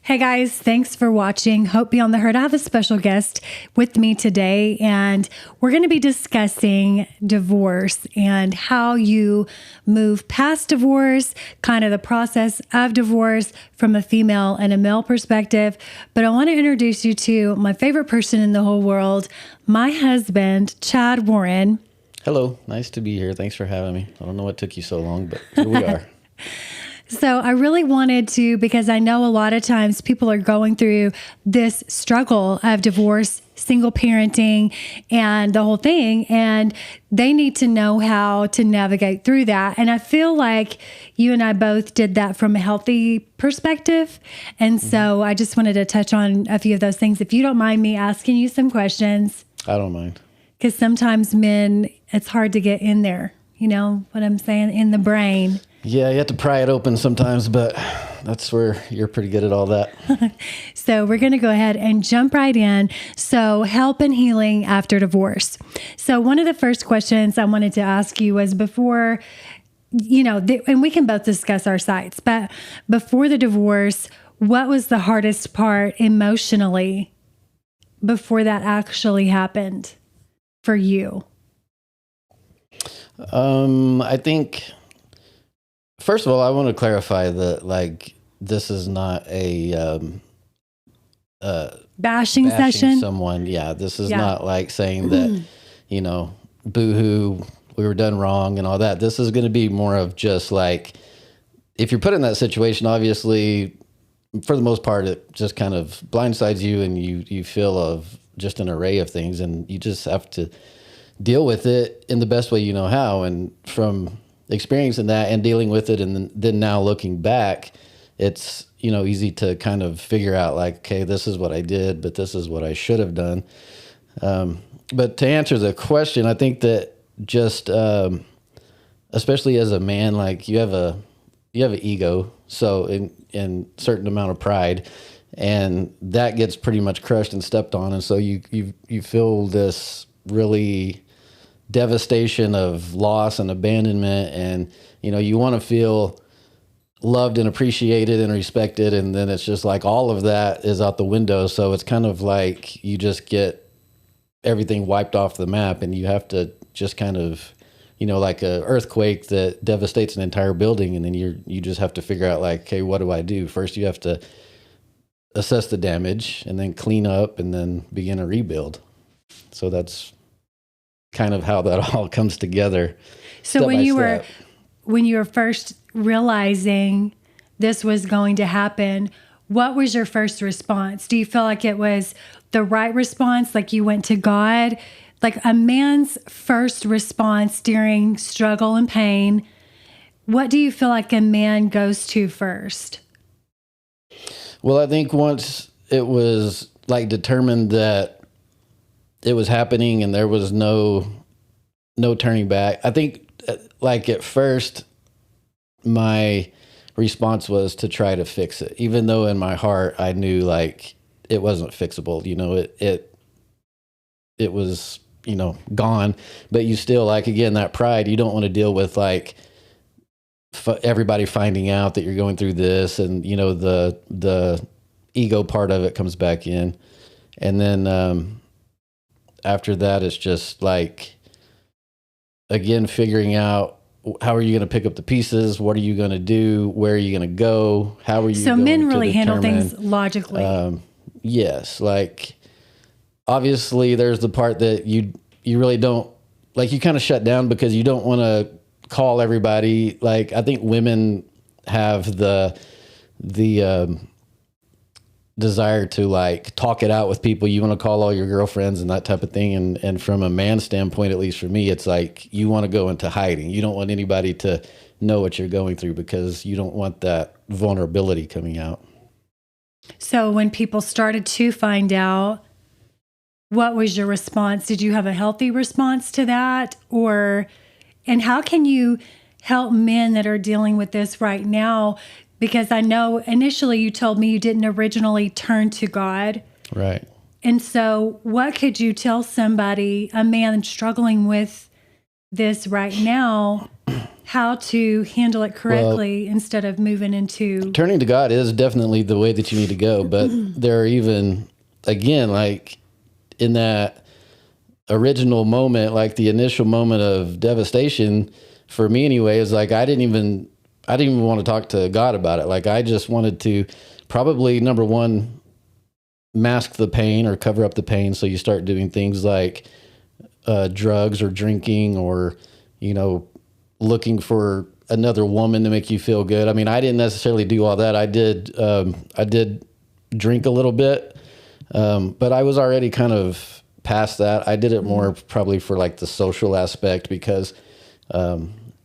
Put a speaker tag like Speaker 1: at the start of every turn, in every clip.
Speaker 1: Hey guys, thanks for watching. Hope Beyond the Hurt. I have a special guest with me today, and we're going to be discussing divorce and how you move past divorce, kind of the process of divorce from a female and a male perspective. But I want to introduce you to my favorite person in the whole world, my husband, Chad Warren.
Speaker 2: Hello, nice to be here. Thanks for having me. I don't know what took you so long, but here we are.
Speaker 1: So I really wanted to, because I know a lot of times people are going through this struggle of divorce, single parenting, and the whole thing, and they need to know how to navigate through that. And I feel like you and I both did that from a healthy perspective. And so I just wanted to touch on a few of those things. If you don't mind me asking you some questions.
Speaker 2: I don't mind.
Speaker 1: Because sometimes men, it's hard to get in there. You know what I'm saying? In the brain.
Speaker 2: Yeah, you have to pry it open sometimes, but that's where you're pretty good at all that.
Speaker 1: So we're going to go ahead and jump right in. So help and healing after divorce. So one of the first questions I wanted to ask you was before, and we can both discuss our sides, but before the divorce, what was the hardest part emotionally before that actually happened for you?
Speaker 2: I think, first of all, I want to clarify that, this is not a
Speaker 1: bashing session.
Speaker 2: Someone, yeah. This is not like saying that, boo-hoo, we were done wrong and all that. This is going to be more of just like, if you're put in that situation, obviously, for the most part, it just kind of blindsides you, and you feel of just an array of things, and you just have to deal with it in the best way you know how. And from experiencing that and dealing with it, and then now looking back, it's, easy to kind of figure out like, okay, this is what I did, but this is what I should have done. But to answer the question, I think that just, especially as a man, like you have an ego. So in certain amount of pride, and that gets pretty much crushed and stepped on. And so you feel this really devastation of loss and abandonment, and you want to feel loved and appreciated and respected, and then it's just like all of that is out the window. So it's kind of like you just get everything wiped off the map, and you have to just kind of, like a earthquake that devastates an entire building, and then you just have to figure out like, okay, what do I do? First you have to assess the damage, and then clean up, and then begin a rebuild. So that's kind of how that all comes together.
Speaker 1: So when you were first realizing this was going to happen, what was your first response? Do you feel like it was the right response? Like you went to God? Like a man's first response during struggle and pain, what do you feel like a man goes to first?
Speaker 2: Well, I think once it was like determined that it was happening and there was no turning back. I think like at first my response was to try to fix it, even though in my heart I knew like it wasn't fixable. It was, gone, but you still like, again, that pride, you don't want to deal with like everybody finding out that you're going through this, and the ego part of it comes back in. And then after that, it's just like, again, figuring out how are you going to pick up the pieces? What are you going to do? Where are you going to go? How are you
Speaker 1: So
Speaker 2: going
Speaker 1: men really
Speaker 2: to
Speaker 1: handle things logically.
Speaker 2: Yes. Like, obviously there's the part that you really don't, like, you kind of shut down because you don't want to call everybody. Like, I think women have the desire to like talk it out with people. You want to call all your girlfriends and that type of thing. And from a man's standpoint, at least for me, it's like you want to go into hiding. You don't want anybody to know what you're going through because you don't want that vulnerability coming out.
Speaker 1: So when people started to find out, what was your response? Did you have a healthy response to that? And how can you help men that are dealing with this right now? Because I know initially you told me you didn't originally turn to God.
Speaker 2: Right.
Speaker 1: And so what could you tell somebody, a man struggling with this right now, how to handle it correctly instead of moving into
Speaker 2: turning to God is definitely the way that you need to go. But there are even, again, like in that original moment, like the initial moment of devastation for me anyway, is like, I didn't even want to talk to God about it. Like I just wanted to probably, number one, mask the pain or cover up the pain. So you start doing things like drugs or drinking or, looking for another woman to make you feel good. I mean, I didn't necessarily do all that. I did drink a little bit, but I was already kind of past that. I did it more probably for like the social aspect because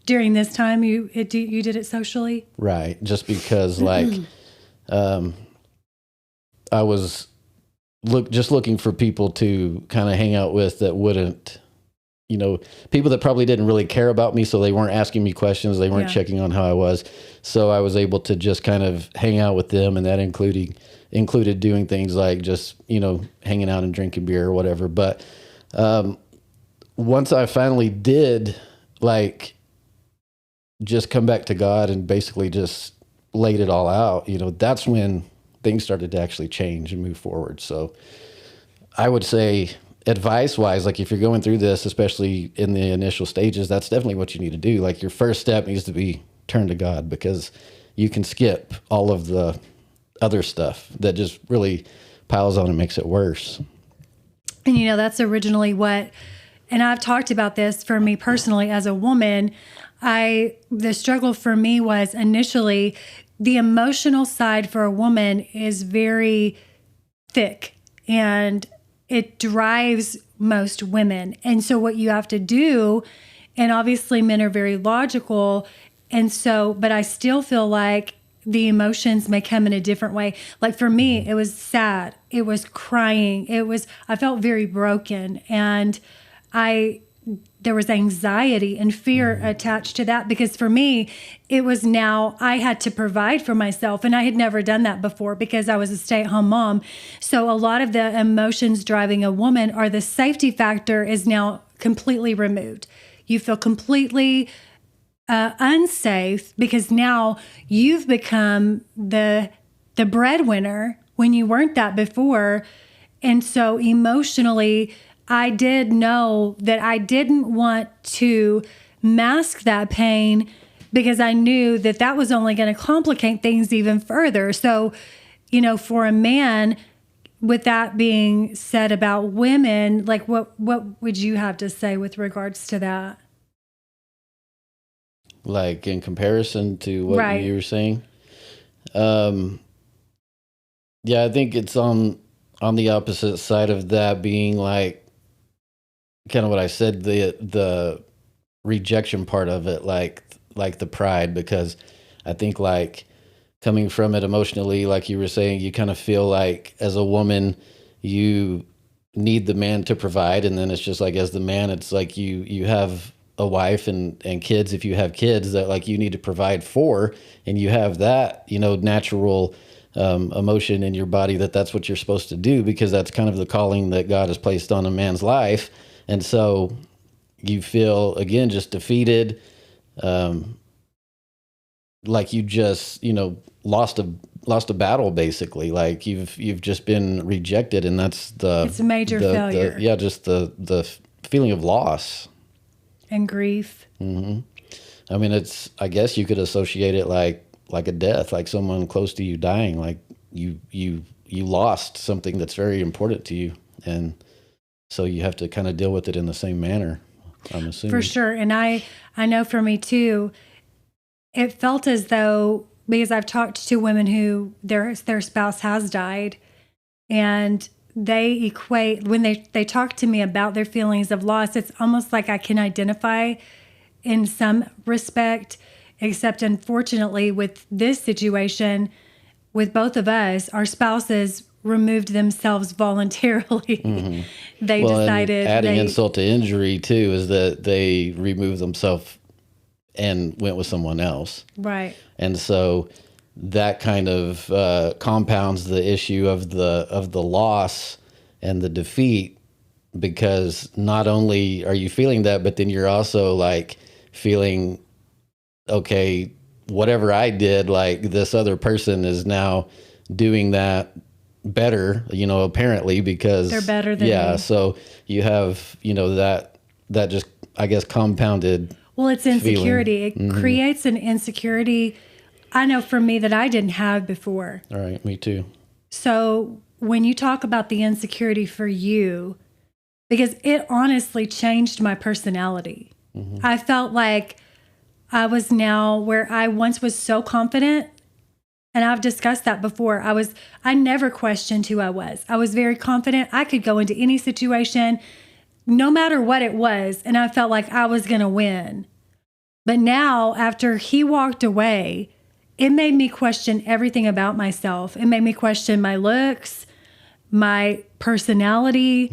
Speaker 1: during this time you did it socially,
Speaker 2: right? Just because like I was looking for people to kind of hang out with that wouldn't. People that probably didn't really care about me, so they weren't asking me questions. They weren't checking on how I was. So I was able to just kind of hang out with them, and that included doing things like just, hanging out and drinking beer or whatever. But once I finally did, like, just come back to God and basically just laid it all out, that's when things started to actually change and move forward. So I would say, advice wise, like if you're going through this, especially in the initial stages, that's definitely what you need to do. Like your first step needs to be turn to God, because you can skip all of the other stuff that just really piles on and makes it worse.
Speaker 1: And that's originally and I've talked about this for me personally as a woman. The struggle for me was initially the emotional side for a woman is very thick and it drives most women. And so what you have to do, and obviously men are very logical. And so, but I still feel like the emotions may come in a different way. Like for me, it was sad. It was crying. I felt very broken. And there was anxiety and fear attached to that, because for me, it was now I had to provide for myself, and I had never done that before because I was a stay-at-home mom. So a lot of the emotions driving a woman, or the safety factor, is now completely removed. You feel completely unsafe because now you've become the breadwinner when you weren't that before. And so emotionally, I did know that I didn't want to mask that pain, because I knew that was only going to complicate things even further. So, for a man, with that being said about women, like what would you have to say with regards to that?
Speaker 2: Like in comparison to what you were saying? Yeah, I think it's on the opposite side of that, being like, kind of what I said, the rejection part of it, like the pride, because I think like coming from it emotionally, like you were saying, you kind of feel like as a woman, you need the man to provide. And then it's just like, as the man, it's like you have a wife and kids, if you have kids, that like you need to provide for, and you have that, natural emotion in your body that's what you're supposed to do, because that's kind of the calling that God has placed on a man's life. And so you feel, again, just defeated, like you just, lost a battle, basically. Like you've just been rejected, and that's
Speaker 1: it's a major failure.
Speaker 2: Just the feeling of loss
Speaker 1: and grief.
Speaker 2: Mm-hmm. I mean, I guess you could associate it like a death, like someone close to you dying, like you lost something that's very important to you, and so you have to kind of deal with it in the same manner, I'm assuming.
Speaker 1: For sure. And I know for me too, it felt as though, because I've talked to women who their spouse has died, and they equate, when they talk to me about their feelings of loss, it's almost like I can identify in some respect, except unfortunately with this situation, with both of us, our spouses removed themselves voluntarily. Mm-hmm. They decided.
Speaker 2: And adding insult to injury too is that they removed themselves and went with someone else.
Speaker 1: Right.
Speaker 2: And so that kind of compounds the issue of the loss and the defeat, because not only are you feeling that, but then you're also like feeling okay, whatever I did, like this other person is now doing that better, apparently, because
Speaker 1: they're better than me.
Speaker 2: So you have, that just, I guess, compounded.
Speaker 1: Well, it's insecurity. It creates an insecurity, I know for me, that I didn't have before.
Speaker 2: All right, me too.
Speaker 1: So when you talk about the insecurity for you, because it honestly changed my personality. I felt like I was now where I once was so confident, and I've discussed that before. I never questioned who I was. I was very confident. I could go into any situation, no matter what it was, and I felt like I was going to win. But now, after he walked away, it made me question everything about myself. It made me question my looks, my personality.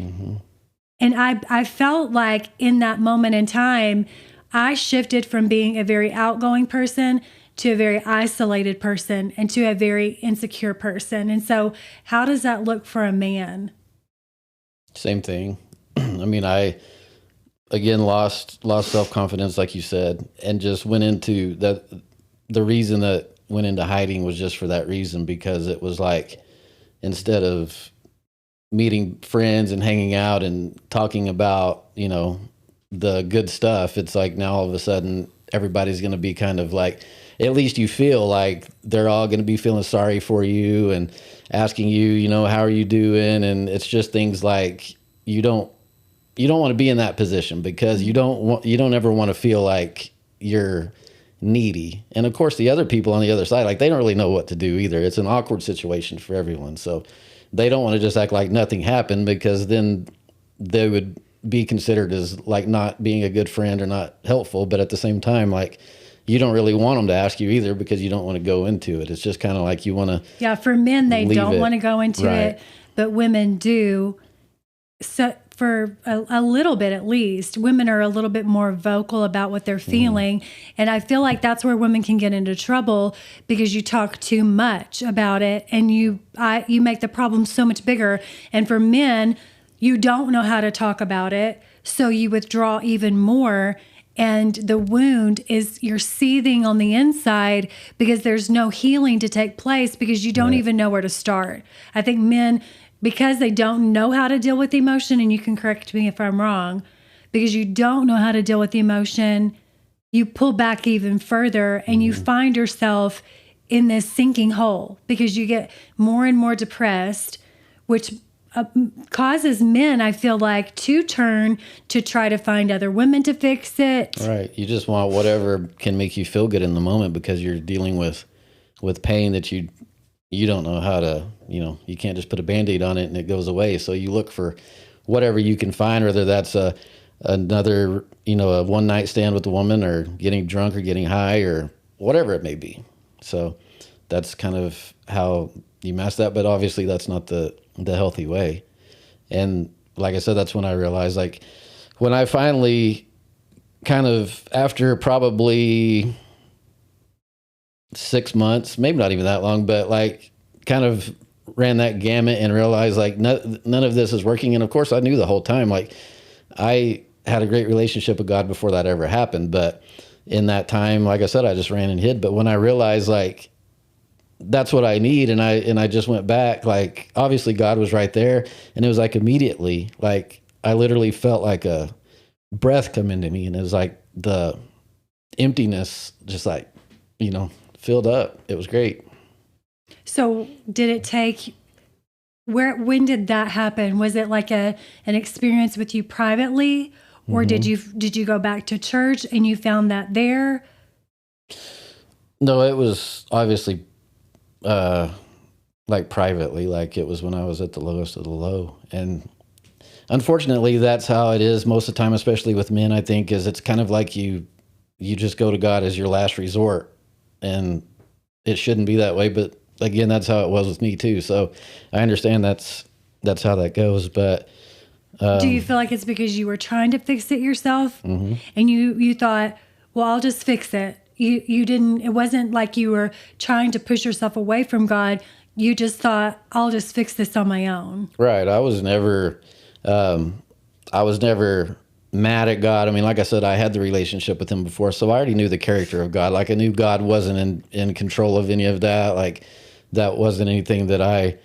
Speaker 1: And I felt like in that moment in time, I shifted from being a very outgoing person to a very isolated person and to a very insecure person. And so how does that look for a man?
Speaker 2: Same thing. I mean, I, again, lost self-confidence, like you said, and just went into that. The reason that went into hiding was just for that reason, because it was like, instead of meeting friends and hanging out and talking about, the good stuff, it's like now all of a sudden everybody's going to be kind of like, at least you feel like they're all going to be feeling sorry for you and asking you, how are you doing? And it's just things like, you don't want to be in that position, because you don't ever want to feel like you're needy. And of course, the other people on the other side, like, they don't really know what to do either. It's an awkward situation for everyone. So they don't want to just act like nothing happened, because then they would be considered as like not being a good friend or not helpful. But at the same time, like, you don't really want them to ask you either, because you don't want to go into it. It's just kind of like you want to.
Speaker 1: Yeah, for men, they don't want to go into it, but women do. So for a little bit, at least, women are a little bit more vocal about what they're feeling. And I feel like that's where women can get into trouble, because you talk too much about it and you make the problem so much bigger. And for men, you don't know how to talk about it, so you withdraw even more. And the wound is, you're seething on the inside because there's no healing to take place, because you don't even know where to start. I think men, because they don't know how to deal with emotion, and you can correct me if I'm wrong, because you don't know how to deal with emotion, you pull back even further and you find yourself in this sinking hole, because you get more and more depressed, which causes men, I feel like, to turn to try to find other women to fix it.
Speaker 2: Right. You just want whatever can make you feel good in the moment, because you're dealing with pain that you don't know how to, you can't just put a Band-Aid on it and it goes away. So you look for whatever you can find, whether that's another, a one night stand with a woman, or getting drunk or getting high, or whatever it may be. So that's kind of how you mask that. But obviously that's not the healthy way. And like I said, that's when I realized, like, when I finally kind of, after probably 6 months, maybe not even that long, but like kind of ran that gamut and realized like none of this is working. And of course I knew the whole time, like, I had a great relationship with God before that ever happened. But in that time, like I said, I just ran and hid. But when I realized, like, that's what I need, and I just went back, like, obviously God was right there, and it was like immediately, like, I literally felt like a breath come into me, and it was like the emptiness just like, filled up. It was great.
Speaker 1: So did it take, when did that happen? Was it like an experience with you privately, or did you go back to church and you found that there?
Speaker 2: No, it was obviously like privately, like it was when I was at the lowest of the low. And unfortunately, that's how it is most of the time, especially with men, I think, is it's kind of like you just go to God as your last resort, and it shouldn't be that way. But again, that's how it was with me too. So I understand that's how that goes. But
Speaker 1: do you feel like it's because you were trying to fix it yourself, and you thought, well, I'll just fix it? You didn't, it wasn't like you were trying to push yourself away from God. You just thought, I'll just fix this on my own.
Speaker 2: Right. I was never mad at God. I mean, like I said, I had the relationship with him before, so I already knew the character of God. Like I knew God wasn't in control of any of that. Like that wasn't anything that I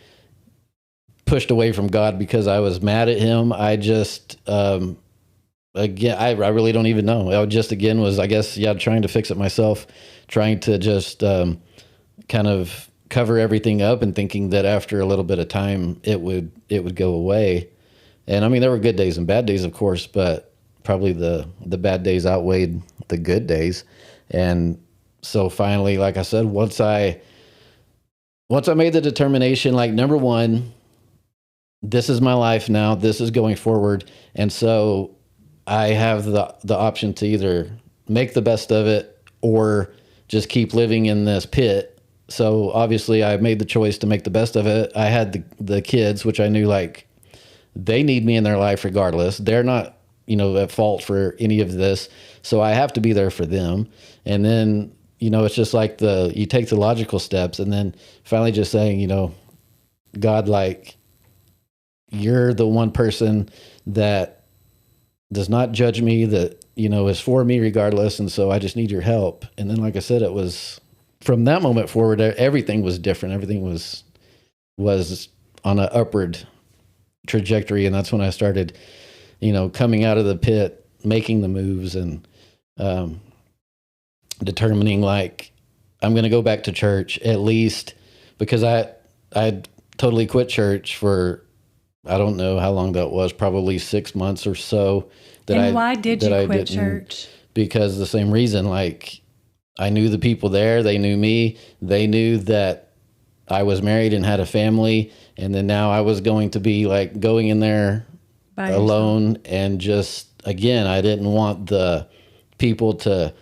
Speaker 2: pushed away from God because I was mad at him. I just, again, I really don't even know. I just, again, was, I guess, trying to fix it myself, trying to just kind of cover everything up and thinking that after a little bit of time, it would go away. And I mean, there were good days and bad days, of course, but probably the bad days outweighed the good days. And so finally, like I said, once I made the determination, like, number one, this is my life now, this is going forward. And so I have the option to either make the best of it or just keep living in this pit. So obviously I made the choice to make the best of it. I had the kids, which I knew, like, they need me in their life regardless. They're not, at fault for any of this. So I have to be there for them. And then, it's just like you take the logical steps and then finally just saying, God, like, you're the one person that does not judge me, that, is for me regardless. And so I just need your help. And then, like I said, it was from that moment forward, everything was different. Everything was on an upward trajectory. And that's when I started, coming out of the pit, making the moves and determining, like, I'm going to go back to church at least, because I totally quit church for, I don't know how long that was, probably 6 months or so.
Speaker 1: Why did you quit church?
Speaker 2: Because the same reason, like, I knew the people there, they knew me, they knew that I was married and had a family, and then now I was going to be, like, going in there by alone yourself. And just, again, I didn't want the people to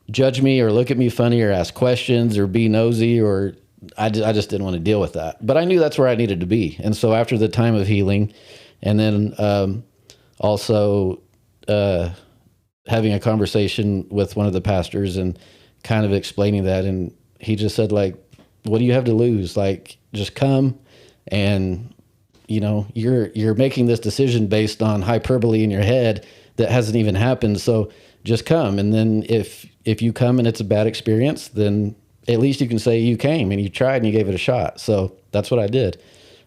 Speaker 2: judge me or look at me funny or ask questions or be nosy, or I just didn't want to deal with that. But I knew that's where I needed to be. And so after the time of healing, and then also having a conversation with one of the pastors and kind of explaining that, and he just said, like, what do you have to lose? Like, just come, and you're making this decision based on hyperbole in your head that hasn't even happened. So just come. And then if you come and it's a bad experience, then at least you can say you came and you tried and you gave it a shot. So that's what I did.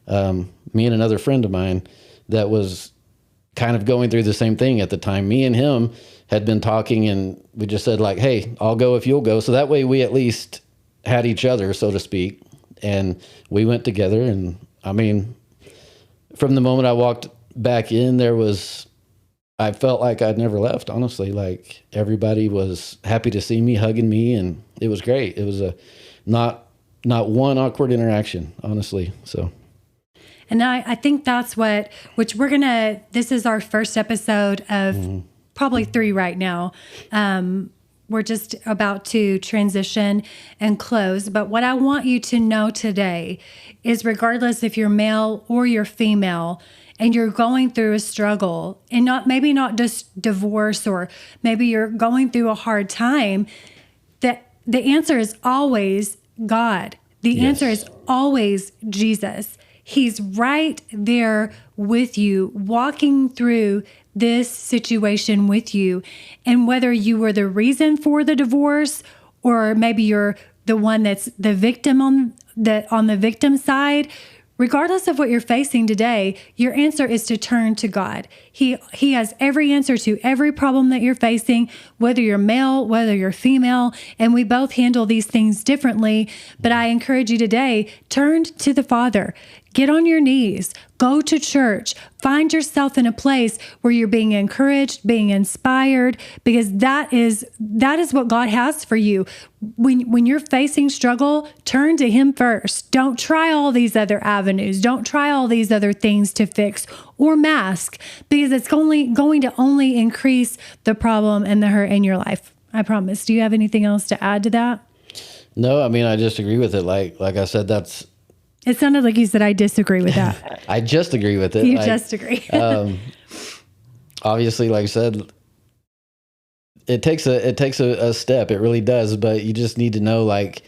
Speaker 2: Me and another friend of mine that was kind of going through the same thing at the time, me and him had been talking, and we just said, like, hey, I'll go if you'll go. So that way we at least had each other, so to speak. And we went together. And I mean, from the moment I walked back in, I felt like I'd never left, honestly. Like, everybody was happy to see me, hugging me, and it was great. It was not one awkward interaction, honestly. So.
Speaker 1: And I think that's which this is our first episode of probably 3 right now. We're just about to transition and close. But what I want you to know today is, regardless if you're male or you're female, and you're going through a struggle, and maybe not just divorce, or maybe you're going through a hard time, that the answer is always God. The answer is always Jesus. He's right there with you, walking through this situation with you. And whether you were the reason for the divorce, or maybe you're the one that's the victim on the victim side, regardless of what you're facing today, your answer is to turn to God. He has every answer to every problem that you're facing, whether you're male, whether you're female, and we both handle these things differently. But I encourage you today, turn to the Father. Get on your knees, go to church, find yourself in a place where you're being encouraged, being inspired, because that is what God has for you. When you're facing struggle, turn to Him first. Don't try all these other avenues. Don't try all these other things to fix or mask, because it's going to only increase the problem and the hurt in your life. I promise. Do you have anything else to add to that?
Speaker 2: No, I mean, I just agree with it. Like I said,
Speaker 1: it sounded like you said, I disagree with that.
Speaker 2: I just agree with it.
Speaker 1: You just agree.
Speaker 2: Obviously, like I said, it takes a step. It really does. But you just need to know, like,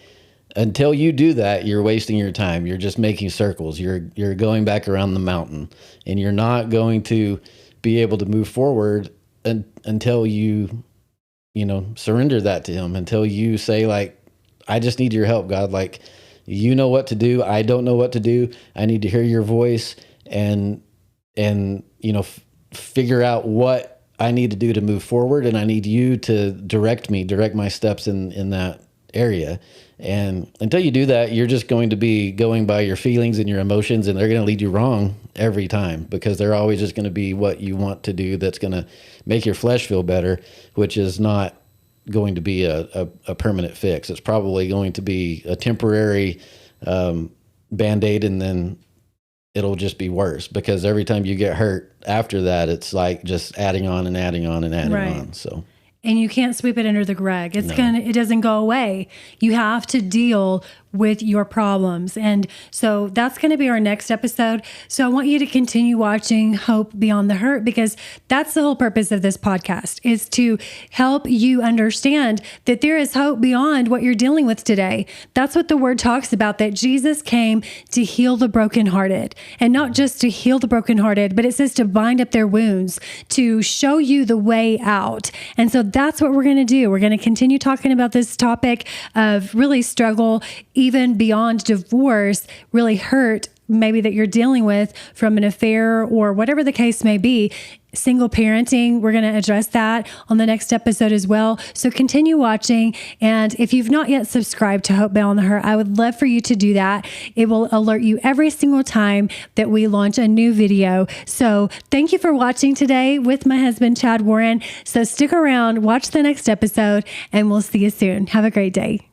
Speaker 2: until you do that, you're wasting your time. You're just making circles. You're going back around the mountain, and you're not going to be able to move forward until you surrender that to him, until you say, like, I just need your help, God. Like, you know what to do. I don't know what to do. I need to hear your voice and figure out what I need to do to move forward. And I need you to direct my steps in that area. And until you do that, you're just going to be going by your feelings and your emotions, and they're going to lead you wrong every time, because they're always just going to be what you want to do that's going to make your flesh feel better, which is not going to be a permanent fix. It's probably going to be a temporary Band-Aid, and then it'll just be worse, because every time you get hurt after that, it's like just adding on and adding on and adding on. So.
Speaker 1: And you can't sweep it under the rug. It doesn't go away. You have to deal with your problems. And so that's going to be our next episode. So I want you to continue watching Hope Beyond the Hurt, because that's the whole purpose of this podcast, is to help you understand that there is hope beyond what you're dealing with today. That's what the word talks about, that Jesus came to heal the brokenhearted, and not just to heal the brokenhearted, but it says to bind up their wounds, to show you the way out. And so that's what we're going to do. We're going to continue talking about this topic of really struggle, even beyond divorce, really hurt maybe that you're dealing with from an affair or whatever the case may be. Single parenting, we're going to address that on the next episode as well. So continue watching. And if you've not yet subscribed to Hope Beyond the Hurt, I would love for you to do that. It will alert you every single time that we launch a new video. So thank you for watching today with my husband, Chad Warren. So stick around, watch the next episode, and we'll see you soon. Have a great day.